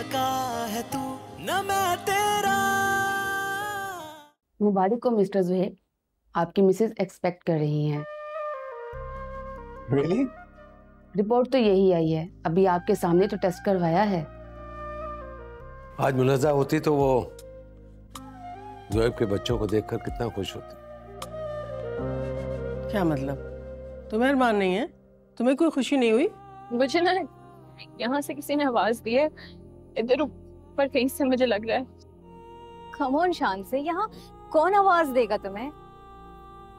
सका है तू न मैं तेरा। मुबारक हो मिस्टर जुहेब, आपकी मिसेज एक्सपेक्ट कर रही हैं। Really? रिपोर्ट तो यही आई है, अभी आपके सामने तो टेस्ट करवाया है। आज मुनज़्ज़ा होती तो वो ज़ोएब के बच्चों को देखकर कितना खुश होती। क्या मतलब? तुम्हें अरमान नहीं है? तुम्हें कोई खुशी नहीं हुई? मुझे ना यहाँ से किसी ने आवाज दी है, इधर ऊपर कहीं से मुझे लग रहा है। खमोन शान से, यहाँ कौन आवाज देगा तुम्हें?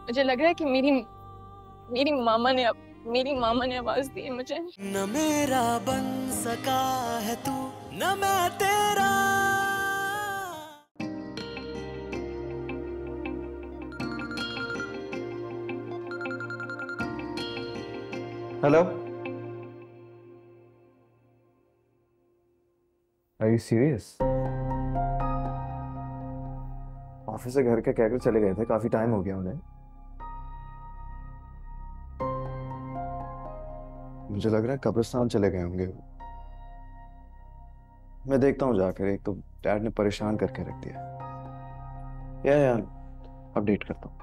मुझे लग रहा है कि मेरी मामा ने आवाज दी है मुझे। न मेरा बन सका है तू न मैं तेरा। Hello? Are you serious? Office से घर के कहकर चले गए थे, काफी टाइम हो गया उन्हें। मुझे लग रहा है कब्रिस्तान चले गए होंगे। मैं देखता हूँ जाकर, एक तो डैड ने परेशान करके रख दिया। या अपडेट करता हूँ।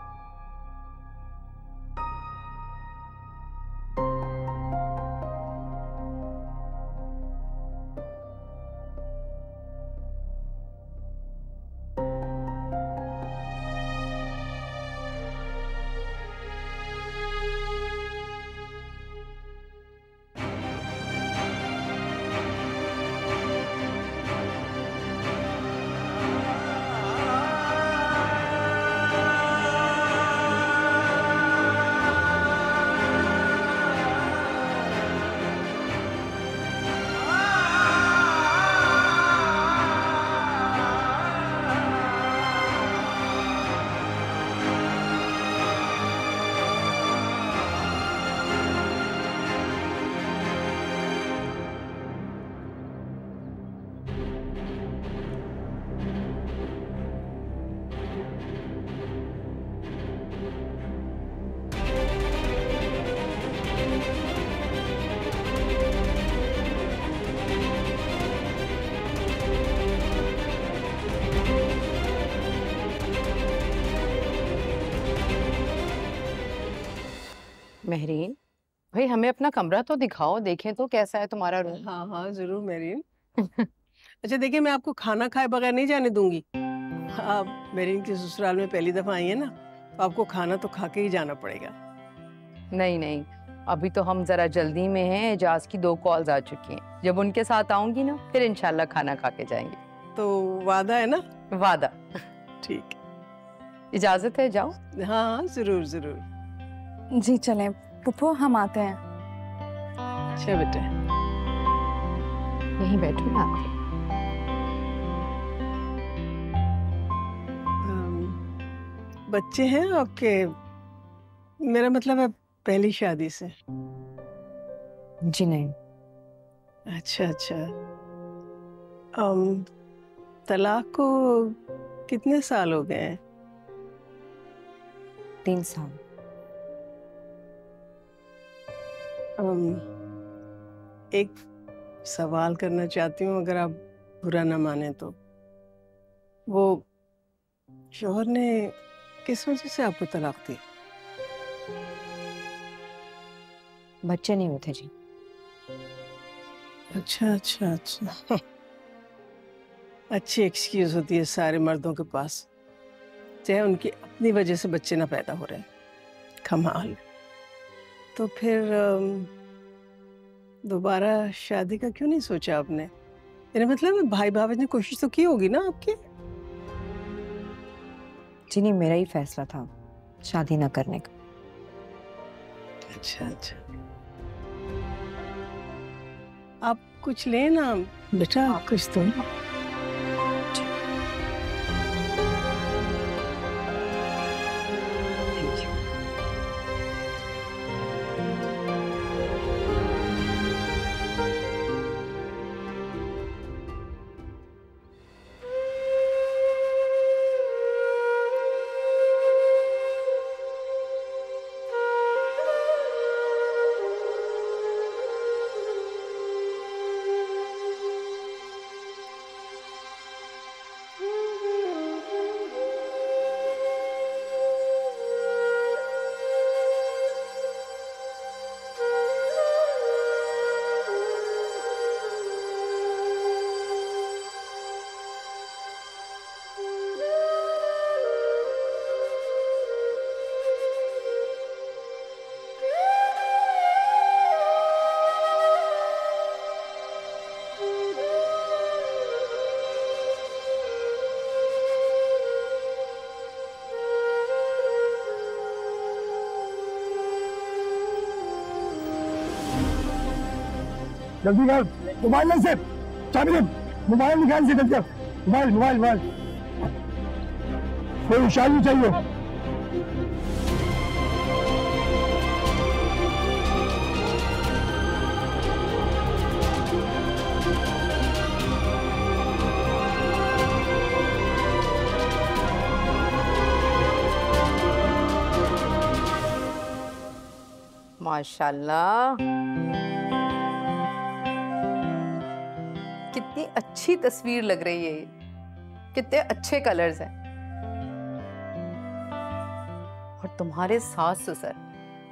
महरीन, भाई हमें अपना कमरा तो दिखाओ, देखें तो कैसा है तुम्हारा रूम। हाँ हाँ जरूर मेरीन। अच्छा देखिए, मैं आपको खाना खाए बगैर नहीं जाने दूंगी। आप मेरीन के ससुराल में पहली दफा आई है ना, तो आपको खाना तो खा के ही जाना पड़ेगा। नहीं नहीं, अभी तो हम जरा जल्दी में हैं। एजाज की 2 कॉल्स आ चुकी हैं, जब उनके साथ आऊंगी ना फिर इंशाल्लाह खाना खा के जाएंगे। तो वादा है ना? वादा। ठीक। इजाजत है, जाओ। हाँ हाँ जरूर जरूर। जी चलें पुप्पो, हम आते हैं। अच्छा बेटे, यहीं बैठो ना। बच्चे हैं आपके? मेरा मतलब है पहली शादी से। जी नहीं। अच्छा अच्छा। तलाक को कितने साल हो गए हैं? 3 साल। एक सवाल करना चाहती हूँ, अगर आप बुरा ना माने तो। वो शौहर ने किस वजह से आपको तलाक दी? बच्चे नहीं होते जी। अच्छा अच्छा अच्छा। अच्छी एक्सक्यूज होती है सारे मर्दों के पास, चाहे उनकी अपनी वजह से बच्चे ना पैदा हो रहे हैं। कमाल। तो फिर दोबारा शादी का क्यों नहीं सोचा आपने? मेरा मतलब है भाई भाभी ने कोशिश तो की होगी ना आपकी? जी नहीं, मेरा ही फैसला था शादी ना करने का। अच्छा अच्छा। आप कुछ लेना बेटा, कुछ तो। जल्दी कर, मोबाइल ले से, चाबी दे, मोबाइल निकाल से जल्दी कर, मोबाइल मोबाइल मोबाइल, कोई निशानी चाहिए। माशाल्लाह, कितनी अच्छी तस्वीर लग रही है ये, कितने अच्छे कलर्स हैं। और तुम्हारे सास ससुर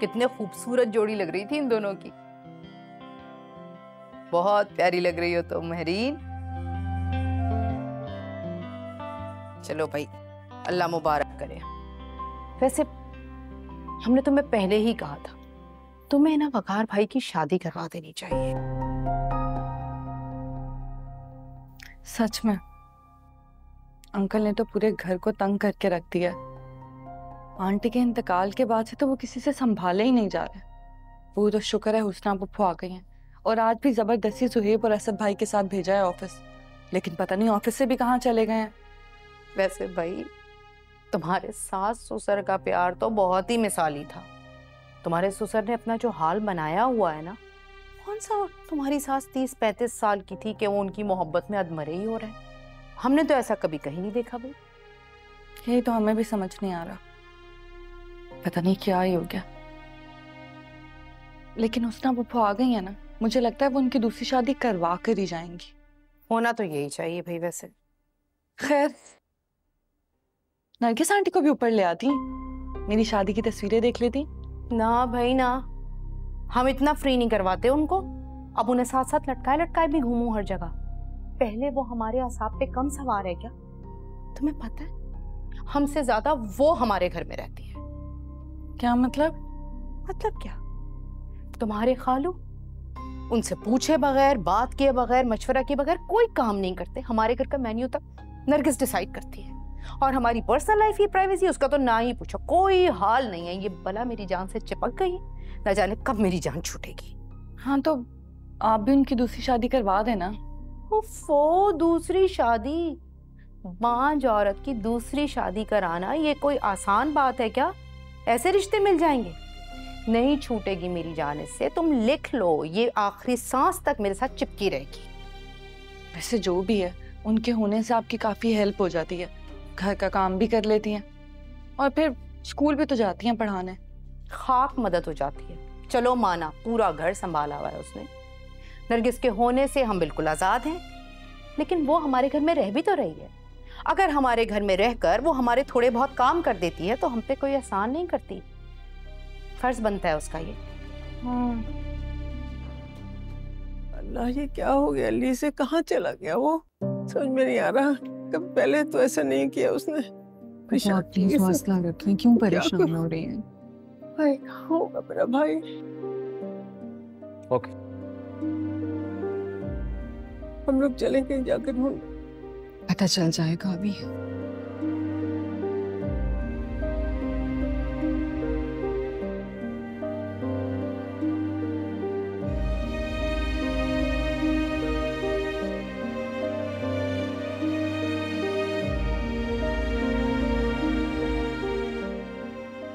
कितने खूबसूरत जोड़ी लग रही थी इन दोनों की। बहुत प्यारी लग रही हो तुम महरीन। चलो भाई, अल्लाह मुबारक करे। वैसे हमने तुम्हें पहले ही कहा था, तुम्हें ना वकार भाई की शादी करवा देनी चाहिए। सच में अंकल ने तो पूरे घर को तंग करके रख दिया। आंटी के इंतकाल के बाद से तो वो किसी से संभाले ही नहीं जा रहे। वो तो शुक्र है हुस्ना फुफ्फू आ गई हैं, और आज भी जबरदस्ती सुहेब और असद भाई के साथ भेजा है ऑफिस, लेकिन पता नहीं ऑफिस से भी कहाँ चले गए हैं। वैसे भाई तुम्हारे सास ससुर का प्यार तो बहुत ही मिसाली था। तुम्हारे ससुर ने अपना जो हाल बनाया हुआ है ना, कौन सा तुम्हारी सास 30-35 साल की थी कि वो उनकी मोहब्बत में अधमरे ही हो रहे हैं। हमने तो ऐसा कभी कहीं नहीं देखा भाई। यही तो हमें भी समझ नहीं आ रहा, पता नहीं क्या ही हो गया। लेकिन हुस्ना फुफ्फू आ गई है ना, मुझे लगता है वो उनकी दूसरी शादी करवा कर ही जाएंगी। होना तो यही चाहिए भाई। वैसे खैर, नरगिस आंटी को भी ऊपर ले आती, मेरी शादी की तस्वीरें देख लेती। ना भाई ना, हम इतना फ्री नहीं करवाते उनको। अब उन्हें साथ साथ लटकाए लटकाए भी घूमूं हर जगह। पहले वो हमारे असाब पे कम सवार है क्या? तुम्हें पता है हमसे ज्यादा वो हमारे घर में रहती है। क्या मतलब? मतलब क्या? तुम्हारे खालू उनसे पूछे बगैर, बात किए बगैर, मशवरा किए बगैर कोई काम नहीं करते। हमारे घर का मेन्यू तक नरगिस डिसाइड करती है, और हमारी पर्सनल लाइफ की प्राइवेसी उसका तो ना ही पूछो, कोई हाल नहीं है। ये बला मेरी जान से चिपक गई, न जाने कब मेरी जान छूटेगी। हाँ तो आप भी उनकी दूसरी शादी करवा देना। ओफो, दूसरी शादी? बांझ औरत की दूसरी शादी कराना ये कोई आसान बात है क्या? ऐसे रिश्ते मिल जाएंगे? नहीं छूटेगी मेरी जान इससे, तुम लिख लो। ये आखिरी सांस तक मेरे साथ चिपकी रहेगी। वैसे जो भी है, उनके होने से आपकी काफी हेल्प हो जाती है, घर का काम भी कर लेती हैं और फिर स्कूल भी तो जाती हैं पढ़ाने। खाक मदद हो जाती है। चलो माना, पूरा घर संभाला हुआ है उसने। नरगिस के होने से हम बिल्कुल आजाद हैं, लेकिन वो हमारे घर में रह भी तो रही है। अगर हमारे घर में रहकर वो हमारे थोड़े बहुत काम कर देती है तो हम पे कोई एहसान नहीं करती। फर्ज बनता है उसका ये। अल्लाह, ये क्या हो गया? ली से कहाँ चला गया वो? समझ में नहीं आ रहा। कब पहले तो ऐसा नहीं किया उसने। प्लीज हौसला रखें, क्यों परेशान हो रही हैं? भाई कहाँ होगा मेरा भाई? ओके, हम लोग चलें कहीं जाकर ढूंढ। पता चल जाएगा अभी।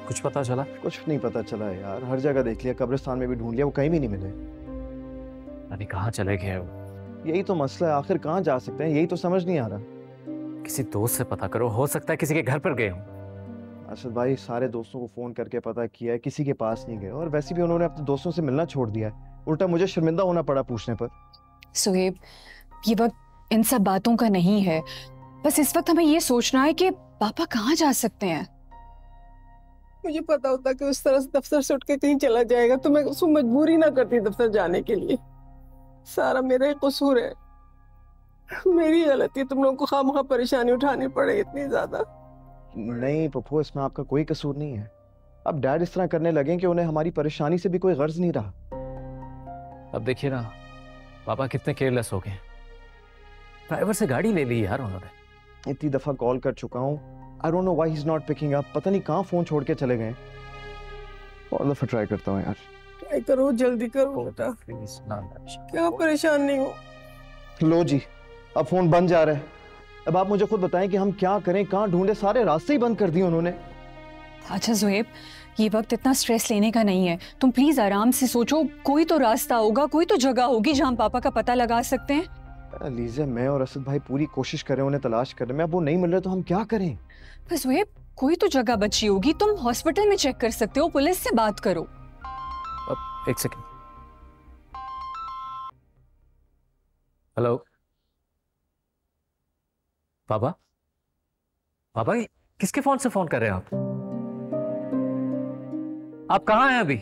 कुछ पता चला? कुछ नहीं पता चला यार, हर जगह देख लिया, कब्रिस्तान में भी ढूंढ लिया, वो कहीं भी नहीं मिले। अरे कहाँ चले गए वो? यही तो मसला है, आखिर कहाँ जा सकते हैं, यही तो समझ नहीं आ रहा। किसी दोस्त से पता करो, हो सकता है किसी के घर पर गए हों। अरशद भाई, सारे दोस्तों को फोन करके पता किया है, किसी के पास नहीं गए, और वैसे भी उन्होंने अपने दोस्तों से मिलना छोड़ दिया है। उल्टा मुझे शर्मिंदा होना पड़ा पूछने पर। सुहेब, ये वक्त इन सब बातों का नहीं है। बस इस वक्त हमें ये सोचना है कि पापा कहाँ जा सकते हैं। मुझे पता होता कि उस तरह से दफ्तर से उठ के कहीं चला जाएगा तो मैं उसको मजबूरी ना करती दफ्तर जाने के लिए। सारा मेरा ही कसूर है, मेरी गलती। तुम लोगों को खामखा परेशानी उठानी पड़े इतनी ज्यादा। नहीं पप्पू, इसमें आपका कोई कसूर नहीं है। अब डैड इस तरह करने लगे कि उन्हें हमारी परेशानी से भी कोई गर्ज नहीं रहा। अब देखिए ना, पापा कितने केयरलेस हो गए। ड्राइवर से गाड़ी ले ली यार उन्होंने। इतनी दफा कॉल कर चुका हूँ, I don't know why he's not picking up। पता नहीं कहाँ फोन छोड़ के चले गए। और दफा ट्राई करता हूँ यार। ट्राई करो, जल्दी करो बेटा, क्या परेशान नहीं हो। लो जी, अब फोन बंद जा रहा है। अब आप मुझे खुद बताएं कि हम क्या करें, कहाँ ढूंढे, सारे रास्ते ही बंद कर दिए उन्होंने। अच्छा जुएब, ये वक्त इतना स्ट्रेस लेने का नहीं है, तुम प्लीज आराम से सोचो, कोई तो रास्ता होगा, कोई तो जगह होगी जहाँ हम पापा का पता लगा सकते हैं। लीजिए, मैं और असद भाई पूरी कोशिश कर रहे हैं उन्हें तलाश करने में, अब वो नहीं मिल रहे तो हम क्या करें? बस जुएब, कोई तो जगह बची होगी, तुम हॉस्पिटल में चेक कर सकते हो, पुलिस से बात करो। अब एक सेकंड। हेलो पापा, पापा किसके फोन से फोन कर रहे हैं आप कहाँ हैं अभी?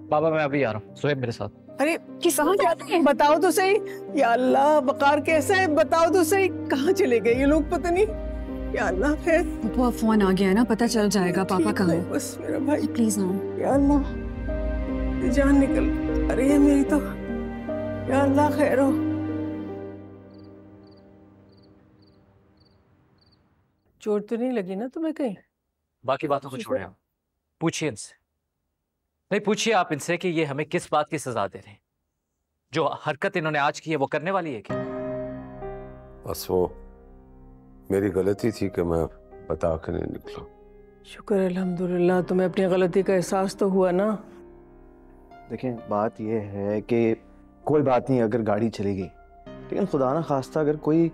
पापा मैं अभी आ रहा हूँ, सोएब मेरे साथ। अरे किस कहाँ जाते हैं? बताओ तो सही। या अल्लाह, बकार कैसा है, बताओ तो सही, कहाँ चले गए ये लोग, पता नहीं। या अल्लाह, है पापा फोन आ गया है ना, पता चल जाएगा पापा कहाँ है। बस मेरा भाई, प्लीज ना। या अल्लाह, जान निकल, अरे ये मेरी तो, या अल्लाह खैर हो। चोट तो नहीं लगी ना तुम्हें कहीं? बाकी बातों को छोड़े आप, पूछिए इनसे, नहीं पूछिए आप इनसे कि ये हमें किस बात की सजा दे रहे हैं। जो हरकत इन्होंने आज की है वो करने वाली है क्या? बस वो मेरी गलती थी कि मैं बता के नहीं निकला। शुक्र अल्हम्दुलिल्लाह, तुम्हें अपनी गलती का एहसास तो हुआ ना। देखें, बात यह है कि कोई बात नहीं अगर गाड़ी चली गई, लेकिन खुदा ना खास्ता अगर कोई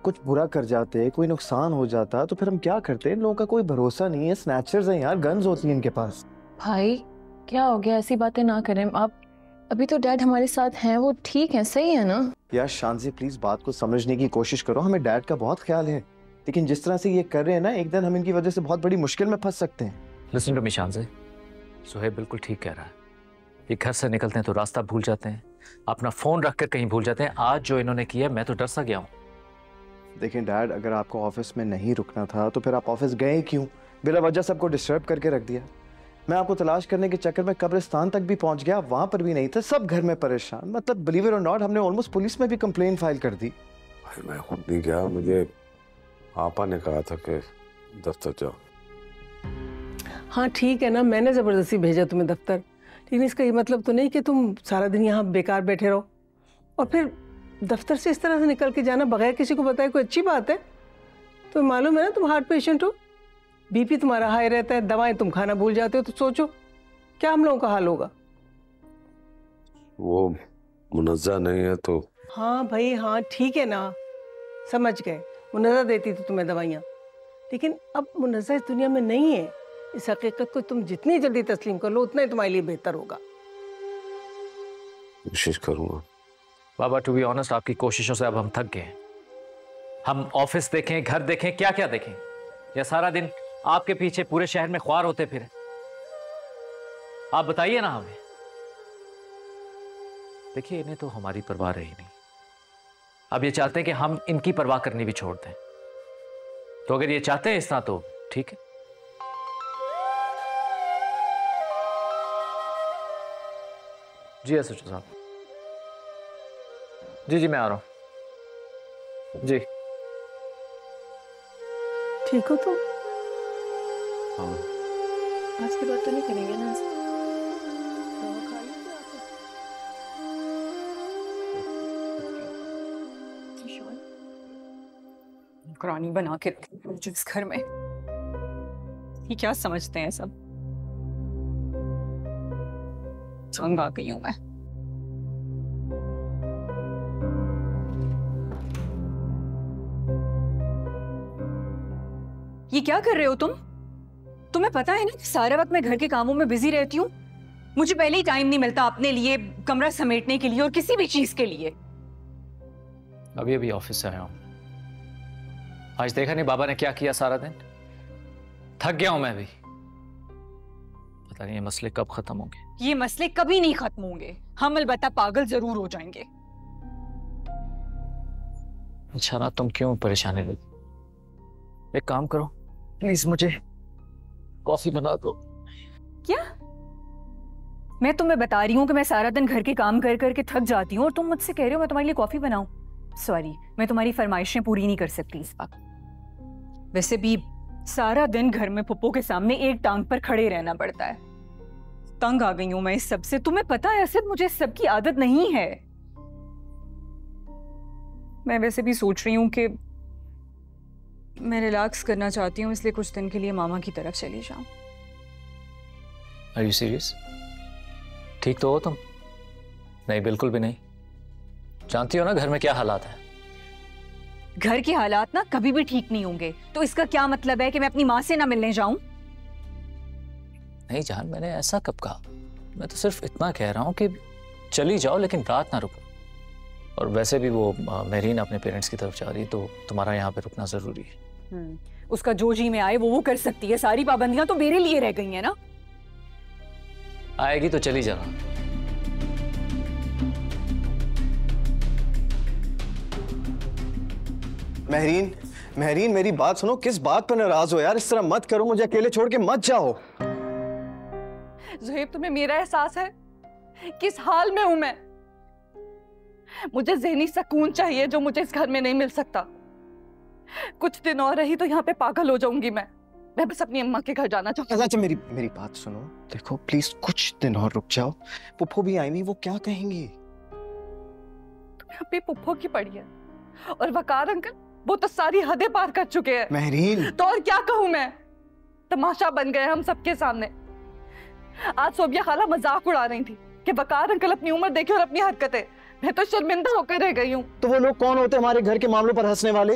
कुछ बुरा कर जाते, कोई नुकसान हो जाता तो फिर हम क्या करते? इन लोगों का कोई भरोसा नहीं है, स्नैचर्स हैं यार, गन्स होती हैं इनके पास। भाई क्या हो गया, ऐसी बातें ना करें आप। अभी तो डैड हमारे साथ हैं, वो ठीक है, सही है ना? यार शांति, प्लीज बात को समझने की कोशिश करो, हमें डैड का बहुत ख्याल है, लेकिन जिस तरह से ये कर रहे हैं ना, एक दिन हम इनकी वजह से बहुत बड़ी मुश्किल में फंस सकते हैं। लिसन टू मी शांति, सुहेब बिल्कुल ठीक कह रहा है। ये घर से निकलते हैं तो रास्ता भूल जाते हैं, अपना फोन रख कर कहीं भूल जाते हैं। आज जो इन्होंने किया मैं तो डर सा गया हूँ। देखें डैड, अगर आपको ऑफिस में नहीं रुकना था तो फिर आप ऑफिस गए क्यों? बिला वजह सबको डिस्टर्ब करके रख दिया। मैं आपको तलाश करने के चक्कर में कब्रिस्तान तक भी पहुंच गया, वहां पर भी नहीं था, सब घर में परेशान। मतलब बिलीव इट और नॉट, हमने ऑलमोस्ट पुलिस में भी कंप्लेन फाइल कर दी। भाई मैं खुद नहीं गया, मुझे आपा ने कहा था कि दफ्तर जाओ। हाँ ठीक है ना, मैंने जबरदस्ती भेजा तुम्हें दफ्तर, लेकिन इसका ये मतलब तो नहीं कि तुम सारा दिन यहाँ बेकार बैठे रहो। और फिर दफ्तर से इस तरह से निकल के जाना बगैर किसी को बताए कोई अच्छी बात है? तो मालूम है ना तुम हार्ट पेशेंट हो, बीपी तुम्हारा हाई रहता है, दवाएं तुम खाना भूल जाते हो, तो सोचो क्या हम लोगों का हाल होगा। वो मुनज़्ज़ा नहीं है तो। हाँ भाई हाँ ठीक है ना, समझ गए, मुनज़्ज़ा देती थी तुम्हें दवाइयाँ, लेकिन अब मुनज़्ज़ा इस दुनिया में नहीं है। इस हकीकत को तुम जितनी जल्दी तस्लीम कर लो उतना ही तुम्हारे लिए बेहतर होगा। कोशिश करूंगा। बाबा टू बी ऑनेस्ट, आपकी कोशिशों से अब हम थक गए हैं। हम ऑफिस देखें, घर देखें, क्या क्या देखें, या सारा दिन आपके पीछे पूरे शहर में ख्वार होते फिर? आप बताइए ना हमें। देखिए इन्हें तो हमारी परवाह रही नहीं, अब ये चाहते हैं कि हम इनकी परवाह करनी भी छोड़ दें। तो अगर ये चाहते हैं इस तरह तो ठीक है। जी एसएचओ साहब, जी मैं आ रहा हूं जी। ठीक हो तुम? हाँ। आज की बात तो नहीं करेंगे ना? नौकरानी बना के रखी जिस घर में, ये क्या समझते हैं सब? तंग आ गई हूं मैं। ये क्या कर रहे हो तुम? तुम्हें पता है ना कि सारा वक्त मैं घर के कामों में बिजी रहती हूँ, मुझे पहले ही टाइम नहीं मिलता अपने लिए, कमरा समेटने के लिए और किसी भी चीज के लिए। अभी अभी ऑफिस से आया हूं, आज देखा नहीं बाबा ने क्या किया सारा दिन, थक गया हूं मैं भी। पता नहीं ये मसले कब खत्म होंगे। ये मसले कभी नहीं खत्म होंगे, हम अलबत्ता पागल जरूर हो जाएंगे। अच्छा ना, तुम क्यों परेशानी लेती? एक काम करो प्लीज, मुझे कॉफी बना दो। क्या? मैं तुम्हें बता रही हूँ कि मैं सारा दिन घर के काम कर करके थक जाती हूँ और तुम मुझसे कह रहे हो मैं तुम्हारे लिए कॉफी बनाऊं? सॉरी, मैं तुम्हारी फरमाइशें पूरी नहीं कर सकती इस वक्त। वैसे भी सारा दिन घर में पुप्पो के सामने एक टांग पर खड़े रहना पड़ता है। तंग आ गई हूं मैं इस सब से। तुम्हें पता है सिर्फ मुझे इस सब की आदत नहीं है। मैं वैसे भी सोच रही हूँ कि मैं रिलैक्स करना चाहती हूँ, इसलिए कुछ दिन के लिए मामा की तरफ चली जाऊं। Are you serious? ठीक तो हो तुम? नहीं, बिल्कुल भी नहीं। जानती हो ना घर में क्या हालात है। घर के हालात ना कभी भी ठीक नहीं होंगे, तो इसका क्या मतलब है कि मैं अपनी माँ से ना मिलने जाऊं? नहीं जान, मैंने ऐसा कब कहा। मैं तो सिर्फ इतना कह रहा हूँ कि चली जाओ लेकिन रात ना रुको। और वैसे भी वो मेरीन अपने पेरेंट्स की तरफ जा रही है, तो तुम्हारा यहाँ पे रुकना जरूरी है। उसका जो जी में आए वो कर सकती है। सारी पाबंदियां तो मेरे लिए रह गई हैं ना। आएगी तो चली जाना। महरीन, महरीन मेरी बात सुनो। किस बात पर नाराज हो यार? इस तरह मत करो, मुझे अकेले छोड़ के मत जाओ। ज़ुहैब, तुम्हें मेरा एहसास है किस हाल में हूं मैं। मुझे ज़हनी सुकून चाहिए जो मुझे इस घर में नहीं मिल सकता। कुछ दिन और रही तो यहाँ पे पागल हो जाऊंगी मैं बस अपनी अम्मा के घर जाना चाहती हूँ। अच्छा मेरी बात सुनो। देखो प्लीज कुछ दिन और रुक जाओ। पुप्पो भी आएंगी, वो क्या कहेंगी? तुम्हें अभी पुप्पो की पड़ी है और वकार अंकल वो तो सारी हदें पार कर चुके हैं। महरीन, तो और क्या कहूँ मैं? तमाशा बन गए हम सबके सामने। आज सोबिया खाला मजाक उड़ा रही थी कि वकार अंकल अपनी उम्र देखे और अपनी हरकतें। मैं तो शर्मिंदा होकर रह गई हूँ। तो वो लोग कौन होते हमारे घर के मामलों पर हंसने वाले?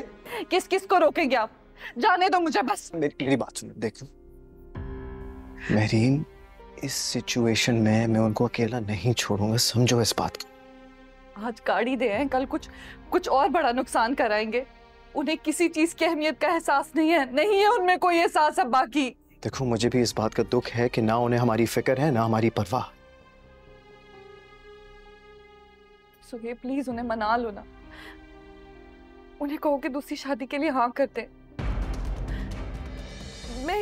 किस किस को रोकेंगे आप? जाने दो मुझे बस। मेरी बात सुनो। देखो महरीन, इस सिचुएशन में मैं उनको अकेला नहीं छोड़ूंगा, समझो इस बात को। आज गाड़ी दे हैं, कल कुछ और बड़ा नुकसान कराएंगे। उन्हें किसी चीज की अहमियत का एहसास नहीं है उनमें कोई एहसास अब बाकी। देखो मुझे भी इस बात का दुख है कि ना उन्हें हमारी फिक्र है ना हमारी परवाह। सुहे प्लीज उन्हें मना लो ना। उन्हें कहो कि दूसरी शादी के लिए हाँ करते। मैं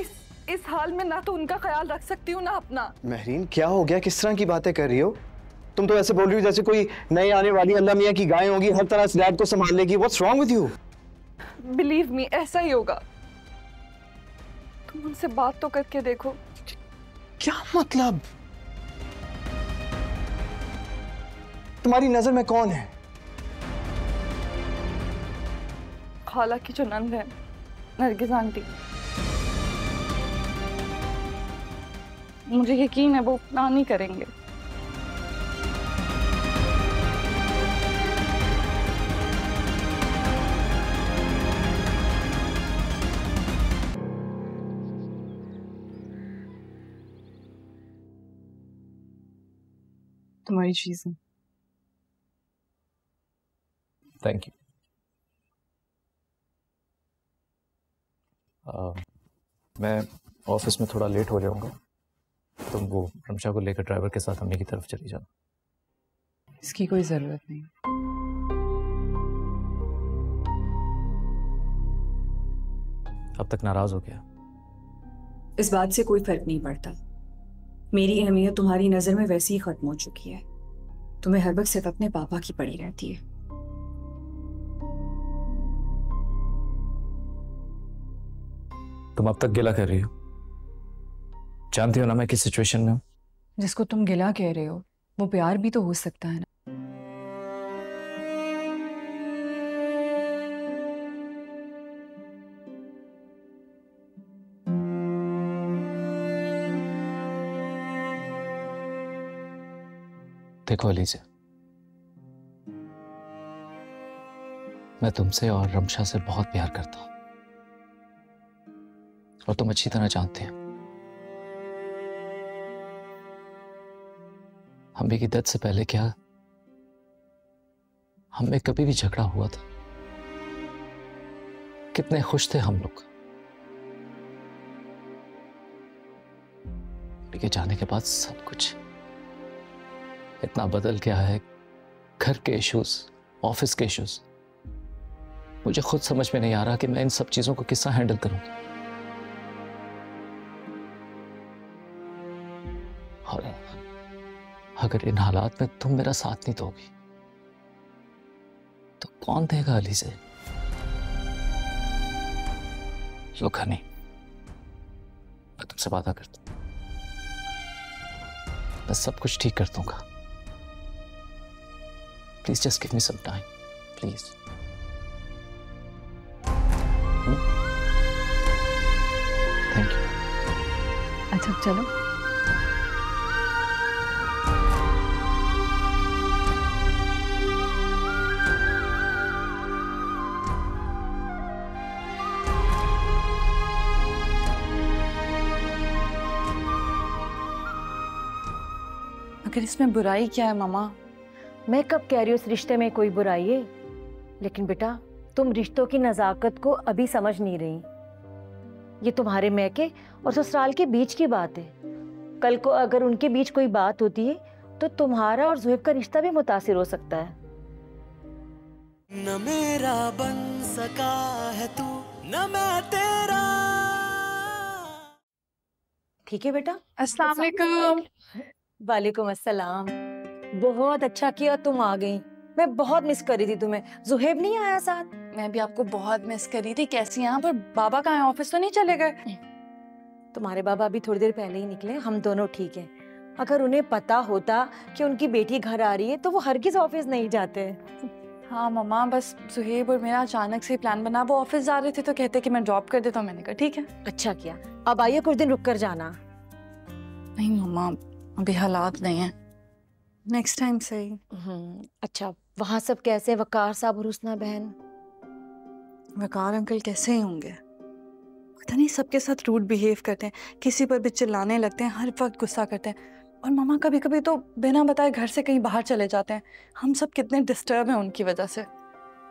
इस हाल में ना तो उनका ख्याल रख सकती हूँ ना अपना। महरीन क्या हो गया? किस तरह की बातें कर रही हो तुम? तो ऐसे बोल रही हो जैसे कोई नई आने वाली अल्लाह मियां की गाय होगी, हर तरह से डैड को संभाल लेगी। What's wrong with you? Believe me ऐसा ही होगा। तुम उनसे बात तो करके देखो। क्या मतलब? तुम्हारी नजर में कौन है? खाला की जो नंद है, नरगिस आंटी। मुझे यकीन है वो ना नहीं करेंगे। तुम्हारी चीजें। Thank you. मैं ऑफिस में थोड़ा लेट हो जाऊंगा। तुम वो रमशा को लेकर ड्राइवर के साथ अम्मी की तरफ चली जाना। इसकी कोई जरूरत नहीं। अब तक नाराज हो गया? इस बात से कोई फर्क नहीं पड़ता। मेरी अहमियत तुम्हारी नजर में वैसे ही खत्म हो चुकी है। तुम्हें हर वक्त सिर्फ अपने पापा की पड़ी रहती है। तुम अब तक गिला कर रही हो। जानती हो ना मैं किस सिचुएशन में हूं। जिसको तुम गिला कह रहे हो वो प्यार भी तो हो सकता है ना। देखो अलीज़ा, मैं तुमसे और रमशा से बहुत प्यार करता हूं और तुम अच्छी तरह जानते हो। अम्मी की डेथ से पहले क्या हम में कभी भी झगड़ा हुआ था? कितने खुश थे हम लोग। अम्मी के जाने के बाद सब कुछ इतना बदल गया है। घर के इश्यूज, ऑफिस के इश्यूज। मुझे खुद समझ में नहीं आ रहा कि मैं इन सब चीजों को किस तरह हैंडल करूंगा। और अगर इन हालात में तुम मेरा साथ नहीं दोगी तो कौन देगा अलीज़ा? लो हनी, मैं तुमसे वादा करता हूं बस सब कुछ ठीक कर दूंगा। Please just give me some time please. Thank you. अच्छा चलो। अगर इसमें बुराई क्या है मामा? मैं कब कह रही हूँ इस रिश्ते में कोई बुराई है, लेकिन बेटा तुम रिश्तों की नजाकत को अभी समझ नहीं रही। ये तुम्हारे मैके और ससुराल के बीच की बात है। कल को अगर उनके बीच कोई बात होती है तो तुम्हारा और ज़ुहैब का रिश्ता भी मुतासिर हो सकता है। न मेरा बन सका है तू, न मैं तेरा। ठीक है बेटा। अस्सलाम वालेकुम। वालेकुम अस्सलाम। बहुत अच्छा किया तुम आ गई, मैं बहुत मिस कर रही थी तुम्हें। ज़ुहैब नहीं आया साथ? मैं भी आपको बहुत मिस कर रही थी। कैसी हैं आप? और बाबा कहाँ हैं? ऑफिस तो नहीं चले गए? तुम्हारे बाबा अभी थोड़ी देर पहले ही निकले, हम दोनों ठीक हैं। अगर उन्हें पता होता कि उनकी बेटी घर आ रही है तो वो हरगिज ऑफिस नहीं जाते। हाँ मम्मा, बस ज़ुहैब और मेरा अचानक से प्लान बना। वो ऑफिस जा रहे थे तो कहते कि मैं ड्रॉप कर देता हूँ। मैंने कहा ठीक है। अच्छा किया। अब आइए कुछ दिन रुक कर जाना। नहीं मम्मा, अभी हालात नहीं है, नेक्स्ट टाइम सही। अच्छा, वहाँ सब कैसे? वकार साहब और हुस्ना बहन? वकार अंकल कैसे ही होंगे, पता नहीं सबके साथ रूड बिहेव करते हैं, किसी पर भी चिल्लाने लगते हैं, हर वक्त गुस्सा करते हैं। और मामा कभी कभी तो बिना बताए घर से कहीं बाहर चले जाते हैं। हम सब कितने डिस्टर्ब हैं उनकी वजह से।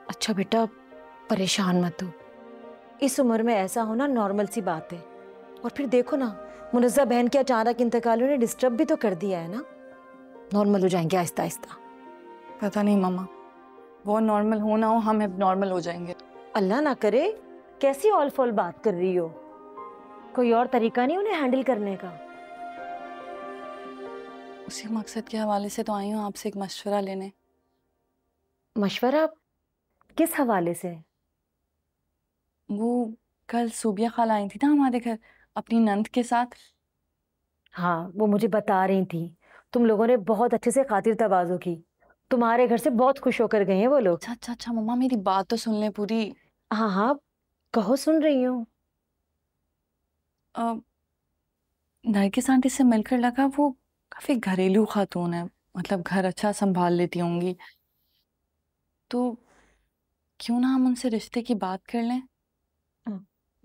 अच्छा बेटा, परेशान मत हो। इस उम्र में ऐसा होना नॉर्मल सी बात है। और फिर देखो ना, मुनज़्ज़ा बहन के अचानक इंतकाल ने डिस्टर्ब भी तो कर दिया है ना। नॉर्मल हो जाएंगे आहिस्ता आहिस्ता। पता नहीं मामा, वो नॉर्मल हो ना हो, हम अब नॉर्मल हो जाएंगे। अल्लाह ना करे। कैसी ऑल फॉल बात कर रही हो? कोई और तरीका नहीं उन्हें हैंडल करने का? उसी मकसद के हवाले से तो आई हूँ आपसे एक मशवरा लेने। मशवरा? किस हवाले से? वो कल सूबिया खाला आई थी ना हमारे घर अपनी नंद के साथ। हाँ, वो मुझे बता रही थी। तुम लोगों ने बहुत अच्छे से खातिर तवाज़ो की। तुम्हारे घर से बहुत खुश होकर गए हैं वो लोग। अच्छा अच्छा मम्मा, मेरी बात तो सुन ले पूरी। हाँ हाँ, कहो, सुन रही हूँ। नरगिस आंटी से मिलकर लगा वो काफी घरेलू खातून है, मतलब घर अच्छा संभाल लेती होंगी। तो क्यों ना हम उनसे रिश्ते की बात कर लें।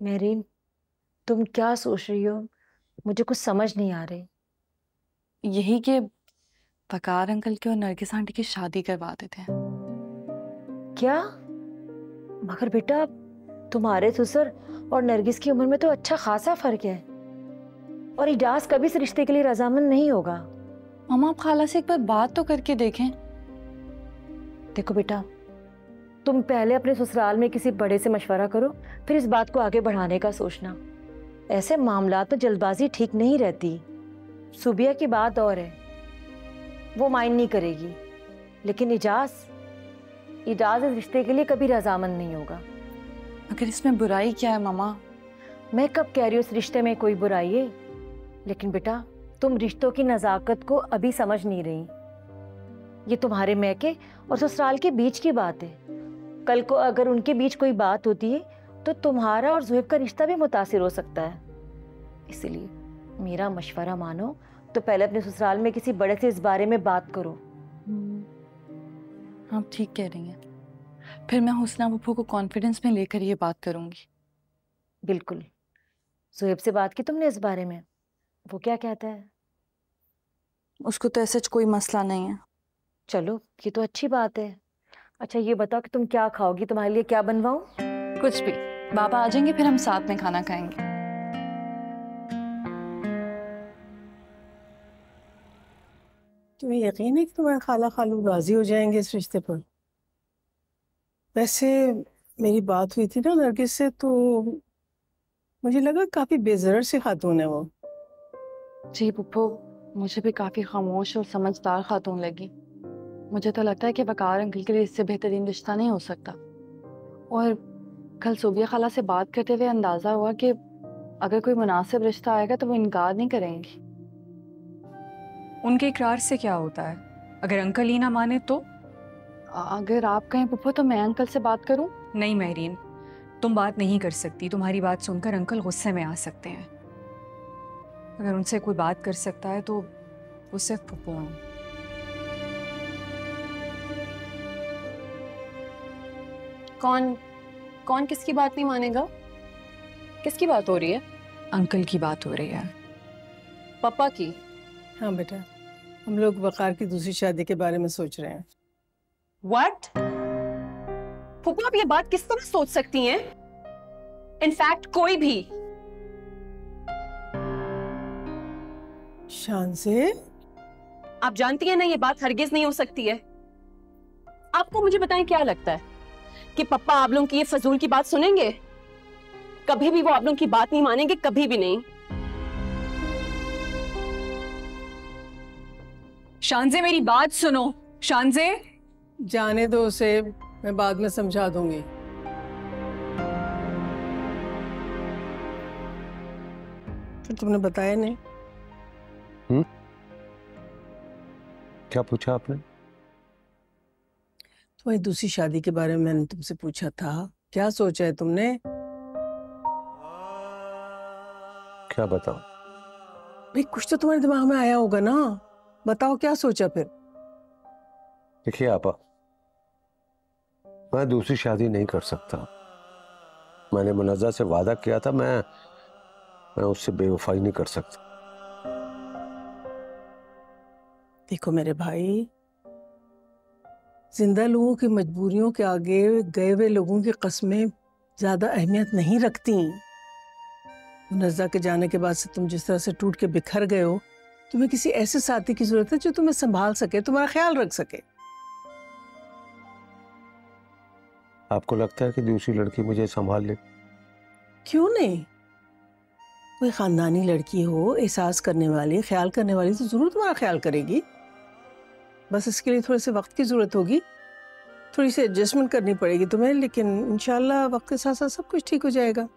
मेरीन, तुम क्या सोच रही हो? मुझे कुछ समझ नहीं आ रही। यही कि वकार अंकल के और नरगिस आंटी की शादी करवा देते हैं। क्या? मगर बेटा, तुम्हारे ससुर और नरगिस की उम्र में तो अच्छा खासा फर्क है। और इजाज कभी इस रिश्ते के लिए रजामंद नहीं होगा। मामा, आप खाला से एक बार बात तो करके देखें। देखो बेटा, तुम पहले अपने ससुराल में किसी बड़े से मशवरा करो, फिर इस बात को आगे बढ़ाने का सोचना। ऐसे मामलात में जल्दबाजी ठीक नहीं रहती। सुबिया की बात और है, वो माइंड नहीं करेगी, लेकिन इजाज इस रिश्ते के लिए कभी रजामंद नहीं होगा। अगर इसमें बुराई क्या है मामा? मैं कब कह रही हूँ इस रिश्ते में कोई बुराई है, लेकिन बेटा तुम रिश्तों की नजाकत को अभी समझ नहीं रही। ये तुम्हारे मैके और ससुराल के बीच की बात है। कल को अगर उनके बीच कोई बात होती है तो तुम्हारा और ज़ुहैब का रिश्ता भी मुतासिर हो सकता है। इसलिए मेरा मशवरा मानो तो पहले अपने ससुराल में किसी बड़े से इस बारे में बात करो। आप ठीक कह रही हैं। फिर मैं हुस्ना पप्पू को कॉन्फिडेंस में लेकर ये बात करूंगी। बिल्कुल। ज़ुहैब से बात की तुमने इस बारे में? वो क्या कहता है? उसको तो ऐसा कोई मसला नहीं है। चलो, ये तो अच्छी बात है। अच्छा ये बताओ कि तुम क्या खाओगी? तुम्हारे लिए क्या बनवाऊं? कुछ भी। बाबा आ जाएंगे फिर हम साथ में खाना खाएंगे। तुम्हें यकीन है कि तुम्हारे खाला खालू राजी हो जाएंगे इस रिश्ते पर? वैसे मेरी बात हुई थी ना नरगिस से, तो मुझे लगा काफी बेज़रर सी खातून है वो। जी पुप्पो, मुझे भी काफी खामोश और समझदार खातून लगी। मुझे तो लगता है कि वकार अंकल के लिए इससे बेहतरीन रिश्ता नहीं हो सकता। और कल सूबिया खाला से बात करते हुए अंदाजा हुआ कि अगर कोई मुनासिब रिश्ता आएगा तो वो इनकार नहीं करेंगी। उनके इकरार से क्या होता है? अगर अंकल ही ना माने तो? अगर आप कहें पुप्पो तो मैं अंकल से बात करूं? नहीं महरीन, तुम बात नहीं कर सकती। तुम्हारी बात सुनकर अंकल गुस्से में आ सकते हैं। अगर उनसे कोई बात कर सकता है तो वो सिर्फ पुप्पो हैं। कौन किसकी बात नहीं मानेगा? किसकी बात हो रही है? अंकल की बात हो रही है। पापा की? हाँ बेटा, हम लोग वकार की दूसरी शादी के बारे में सोच रहे हैं। What? फूफा, आप ये बात किस तरह सोच सकती हैं? इनफैक्ट कोई भी। शान से, आप जानती हैं ना ये बात हरगिज नहीं हो सकती है। आपको मुझे बताएं क्या लगता है कि पप्पा आप लोगों की ये फजूल की बात सुनेंगे? कभी भी वो आप लोगों की बात नहीं मानेंगे, कभी भी नहीं। शानज़े मेरी बात सुनो। शानज़े, जाने दो उसे, मैं बाद में समझा दूंगी। फिर तुमने बताया नहीं? क्या पूछा आपने? तुम्हारी दूसरी शादी के बारे में मैंने तुमसे पूछा था, क्या सोचा है तुमने? क्या बताऊं? भाई कुछ तो तुम्हारे दिमाग में आया होगा ना, बताओ क्या सोचा फिर? देखिए आपा, मैं दूसरी शादी नहीं कर सकता। मैंने मुनज़्ज़ा से वादा किया था, मैं उससे बेवफाई नहीं कर सकता। देखो मेरे भाई, जिंदा लोगों की मजबूरियों के आगे गए हुए लोगों की कस्में ज्यादा अहमियत नहीं रखती। मुनज़्ज़ा के जाने के बाद से तुम जिस तरह से टूट के बिखर गए हो, तुम्हें किसी ऐसे साथी की जरूरत है जो तुम्हें संभाल सके, तुम्हारा ख्याल रख सके। आपको लगता है कि दूसरी लड़की मुझे संभाल ले? क्यों नहीं? कोई खानदानी लड़की हो, एहसास करने वाली, ख्याल करने वाली, तो जरूर तुम्हारा ख्याल करेगी। बस इसके लिए थोड़े से वक्त की जरूरत होगी, थोड़ी सी एडजस्टमेंट करनी पड़ेगी तुम्हें, लेकिन इंशाल्लाह वक्त के साथ साथ सब कुछ ठीक हो जाएगा।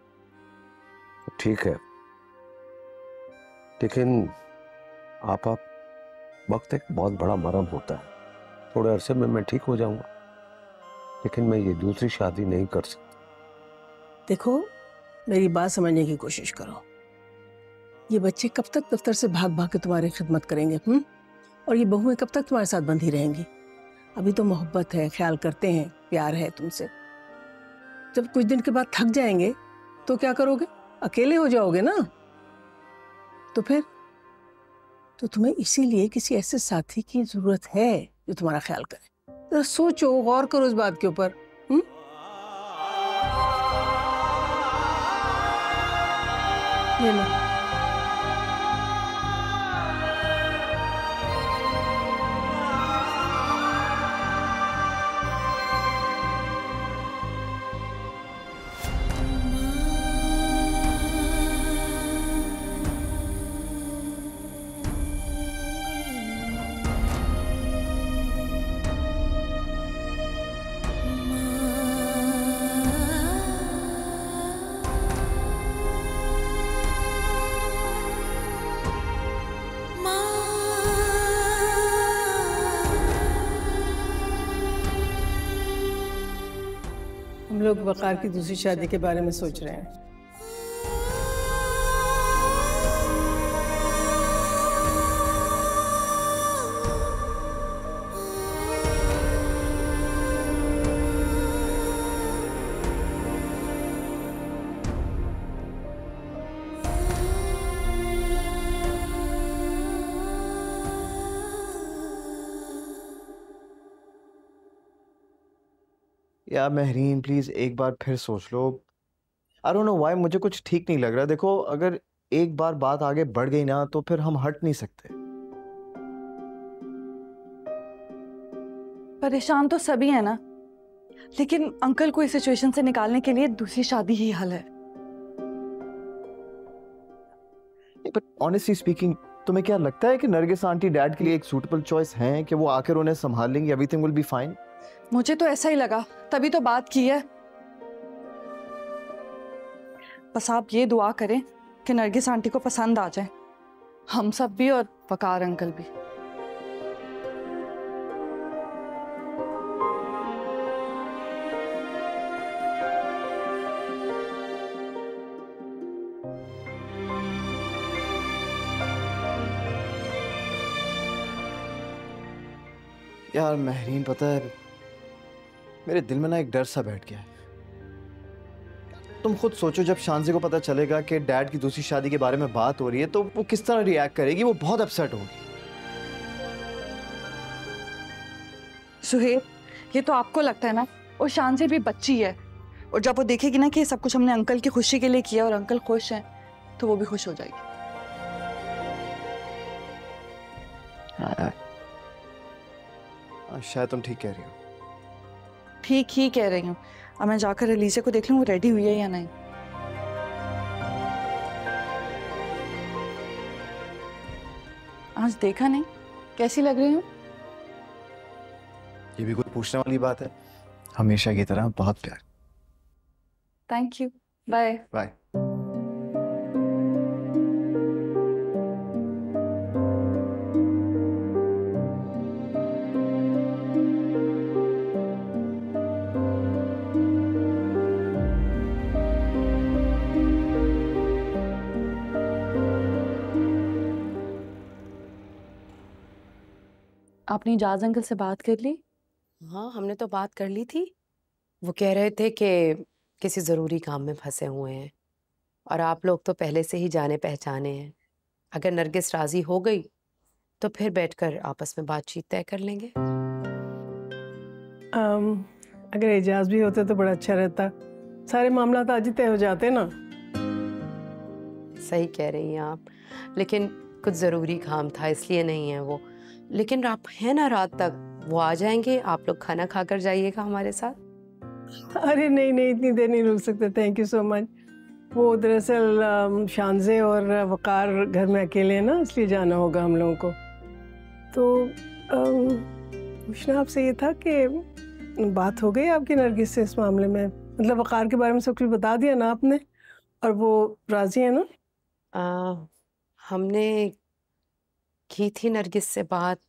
ठीक है, लेकिन आप वक्त एक बहुत बड़ा मरहम होता है। थोड़े अरसे में मैं ठीक हो जाऊंगा, लेकिन मैं ये दूसरी शादी नहीं कर सकता। देखो, मेरी बात समझने की कोशिश करो। ये बच्चे कब तक दफ्तर से भाग भाग के तुम्हारी खिदमत करेंगे? और ये बहुएं कब तक तुम्हारे साथ बंधी रहेंगी? अभी तो मोहब्बत है, ख्याल करते हैं, प्यार है तुमसे। जब कुछ दिन के बाद थक जाएंगे तो क्या करोगे? अकेले हो जाओगे ना। तो फिर तो तुम्हें इसीलिए किसी ऐसे साथी की जरूरत है जो तुम्हारा ख्याल करे। तो सोचो, गौर करो इस बात के ऊपर। ये लो। हम लोग वकार की दूसरी शादी के बारे में सोच रहे हैं। या महरीन प्लीज एक बार फिर सोच लो। आई डोंट नो व्हाई, मुझे कुछ ठीक नहीं लग रहा। देखो, अगर एक बार बात आगे बढ़ गई ना तो फिर हम हट नहीं सकते। परेशान तो सभी है ना, लेकिन अंकल को इस सिचुएशन से निकालने के लिए दूसरी शादी ही हल है। बट ऑनेस्टली स्पीकिंग, तुम्हें क्या लगता है कि नरगिस आंटी डैड के लिए एक सूटेबल चॉइस हैं, कि वो आकर उन्हें संभाल लेंगी, एवरीथिंग विल बी फाइन? मुझे तो ऐसा ही लगा, तभी तो बात की है। बस आप ये दुआ करें कि नरगिस आंटी को पसंद आ जाए, हम सब भी और वकार अंकल भी। यार महरीन, पता है मेरे दिल में ना एक डर सा बैठ गया है। तुम खुद सोचो, जब शांजे को पता चलेगा कि डैड की दूसरी शादी के बारे में बात हो रही है तो वो किस तरह रिएक्ट करेगी। वो बहुत अपसेट होगी। सुहेब, ये तो आपको लगता है ना, और शांजे भी बच्ची है, और जब वो देखेगी ना कि सब कुछ हमने अंकल की खुशी के लिए किया और अंकल खुश हैं, तो वो भी खुश हो जाएगी। शायद तुम ठीक कह रही हो। ठीक ही कह रही हूँ। अब मैं जाकर एलिजा को देख लूँ वो रेडी हुई है या नहीं। आज देखा नहीं, कैसी लग रही हूँ? ये भी कोई पूछने वाली बात है? हमेशा की तरह बहुत प्यार। Thank you. Bye bye. आपने इजाज अंकल से बात कर ली? हाँ, हमने तो बात कर ली थी। वो कह रहे थे कि किसी ज़रूरी काम में फंसे हुए हैं और आप लोग तो पहले से ही जाने पहचाने हैं। अगर नरगिस राज़ी हो गई तो फिर बैठकर आपस में बातचीत तय कर लेंगे। अगर एजाज भी होते तो बड़ा अच्छा रहता। सारे मामला आज ही तय हो जाते ना। सही कह रही हैं आप, लेकिन कुछ ज़रूरी काम था इसलिए नहीं है वो। लेकिन आप है ना रात तक, वो आ जाएंगे, आप लोग खाना खाकर जाइएगा हमारे साथ। अरे नहीं नहीं, इतनी देर नहीं रुक सकते। Thank you so much. वो दरअसल शांजे और वकार घर में अकेले हैं ना, इसलिए जाना होगा हम लोगों को। तो पूछना आपसे ये था कि बात हो गई आपकी नरगिस से इस मामले में? मतलब वकार के बारे में सब कुछ बता दिया ना आपने, और वो राजी है ना? हमने की थी नरगिस से बात,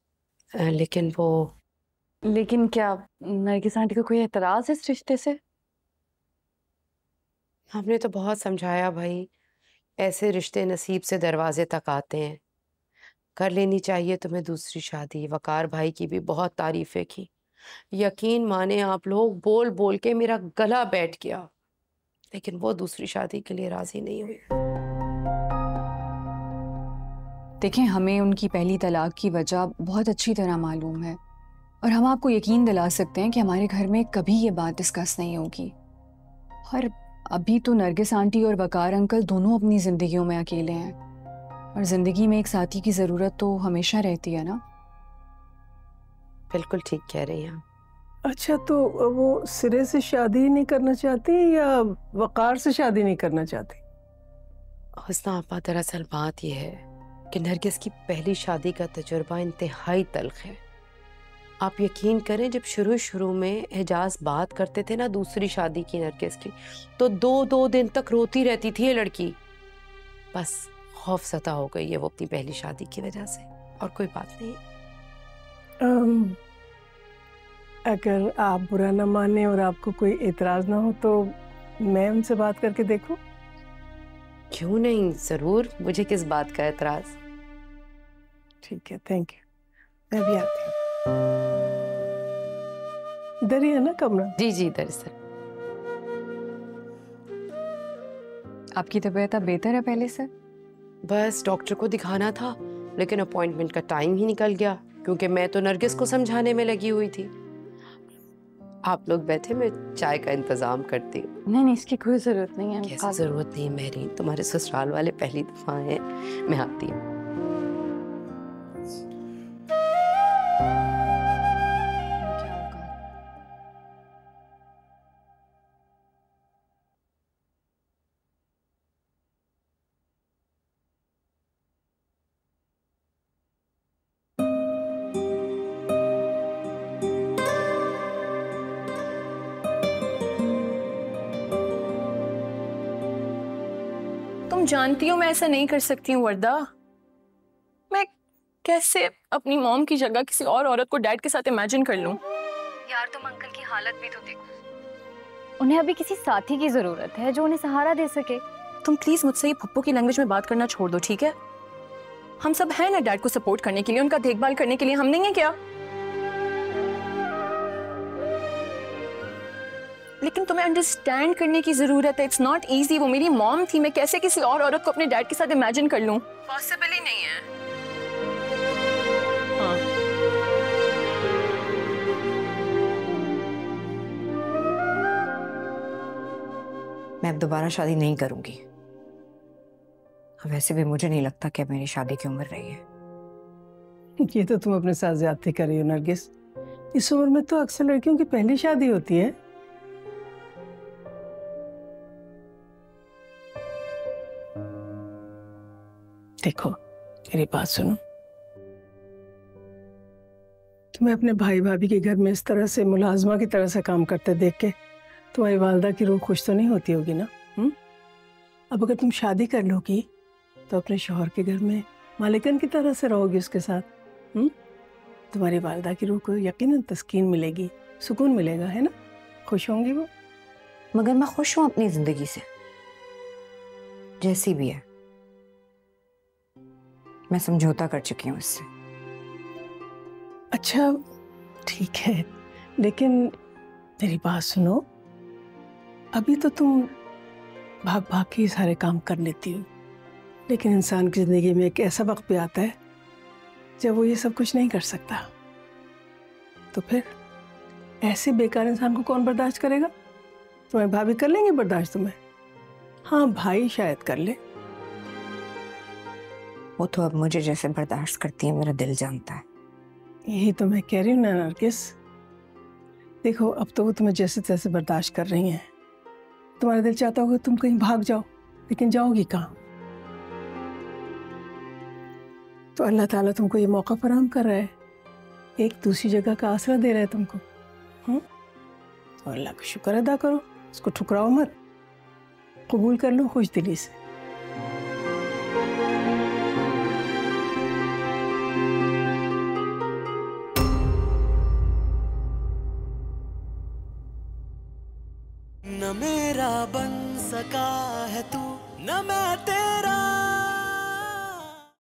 लेकिन क्या नरगिस आंटी को कोई एतराज है इस रिश्ते से? हमने तो बहुत समझाया भाई, ऐसे रिश्ते नसीब से दरवाजे तक आते हैं। कर लेनी चाहिए तुम्हें दूसरी शादी। वकार भाई की भी बहुत तारीफें की। यकीन माने आप लोग, बोल बोल के मेरा गला बैठ गया, लेकिन वो दूसरी शादी के लिए राजी नहीं हुई। देखें, हमें उनकी पहली तलाक की वजह बहुत अच्छी तरह मालूम है, और हम आपको यकीन दिला सकते हैं कि हमारे घर में कभी ये बात डिस्कस नहीं होगी। और अभी तो नरगिस आंटी और वकार अंकल दोनों अपनी जिंदगियों में अकेले हैं, और जिंदगी में एक साथी की जरूरत तो हमेशा रहती है ना। बिल्कुल ठीक कह रही हैं। अच्छा, तो वो सिरे से शादी नहीं करना चाहती या वकार से शादी नहीं करना चाहती? हुस्ना आपा, दरअसल बात यह है कि नरगिस की पहली शादी का तजुर्बा इंतहाई तल्ख है। आप यकीन करें, जब शुरू में एजाज बात करते थे ना दूसरी शादी की नरगिस की, तो 2 दिन तक रोती रहती थी ये लड़की। बस खौफसदा हो गई है वो अपनी पहली शादी की वजह से, और कोई बात नहीं। अगर आप बुरा ना माने और आपको कोई एतराज ना हो तो मैं उनसे बात करके देखूं? क्यों नहीं, जरूर। मुझे किस बात का एतराज। ठीक है, थैंक यू। मैं भी आती हूँ। इधर ही है ना कमरा? जी जी, इधर सर। आपकी तबीयत अब बेहतर है पहले से? बस डॉक्टर को दिखाना था, लेकिन अपॉइंटमेंट का टाइम ही निकल गया, क्योंकि मैं तो नरगिस को समझाने में लगी हुई थी। आप लोग बैठे, मैं चाय का इंतजाम करती हूँ। नहीं, इसकी कोई जरूरत नहीं है। कैसे जरूरत नहीं महरीन, तुम्हारे ससुराल वाले पहली दफा हैं। मैं आती हूँ। तुम जानती हो मैं ऐसा नहीं कर सकती हूँ वर्दा। मैं कैसे अपनी मॉम की जगह किसी और औरत को डैड के साथ इमेजिन कर लूं? यार तुम अंकल की हालत भी तो देखो। उन्हें अभी किसी साथी की जरूरत है जो उन्हें सहारा दे सके। तुम प्लीज मुझसे ये पप्पू की लैंग्वेज में बात करना छोड़ दो, ठीक है? हम सब हैं ना डैड को सपोर्ट करने के लिए, उनका देखभाल करने के लिए। हम नहीं है क्या? लेकिन तुम्हें अंडरस्टैंड करने की जरूरत है। It's not easy. वो मेरी मॉम थी, मैं कैसे किसी और औरत को अपने डैड के साथ इमेजिन कर लूं? पॉसिबल ही नहीं है। हाँ। मैं अब दोबारा शादी नहीं करूंगी। वैसे भी मुझे नहीं लगता कि अब मेरी शादी की उम्र रही है। ये तो तुम अपने साथ ज्यादती कर रही हो नरगिस। इस उम्र में तो अक्सर लड़कियों की पहली शादी होती है। देखो मेरी बात सुनो, तुम्हें अपने भाई भाभी के घर में इस तरह से मुलाजमा की तरह से काम करते देख के तुम्हारी वालदा की रूह खुश तो नहीं होती होगी ना? अब अगर तुम शादी कर लोगी तो अपने शौहर के घर में मालिकन की तरह से रहोगी उसके साथ। तुम्हारी वालदा की रूह को यकीनन तस्कीन मिलेगी, सुकून मिलेगा, है ना? खुश होंगी वो। मगर मैं खुश हूं अपनी जिंदगी से, जैसी भी है। मैं समझौता कर चुकी हूँ इससे। अच्छा ठीक है, लेकिन मेरी बात सुनो, अभी तो तुम भाग भाग के सारे काम कर लेती हो, लेकिन इंसान की जिंदगी में एक ऐसा वक्त भी आता है जब वो ये सब कुछ नहीं कर सकता। तो फिर ऐसे बेकार इंसान को कौन बर्दाश्त करेगा? तुम्हारे भाभी कर लेंगे बर्दाश्त तुम्हें? हाँ भाई शायद कर ले। वो तो अब मुझे जैसे बर्दाश्त करती है मेरा दिल जानता है। यही तो मैं कह रही हूँ ना नरगिस। देखो अब तो वो तुम्हें जैसे तैसे बर्दाश्त कर रही हैं। तुम्हारा दिल चाहता होगा तुम कहीं भाग जाओ, लेकिन जाओगी कहाँ? तो अल्लाह ताला तुमको ये मौका फराहम कर रहा है, एक दूसरी जगह का आसरा दे रहा है तुमको। तो अल्लाह का शुक्र अदा करो, उसको ठुकराओ मत, कबूल कर लो खुश दिली से। न मेरा बन सका है तू, न मैं तेरा।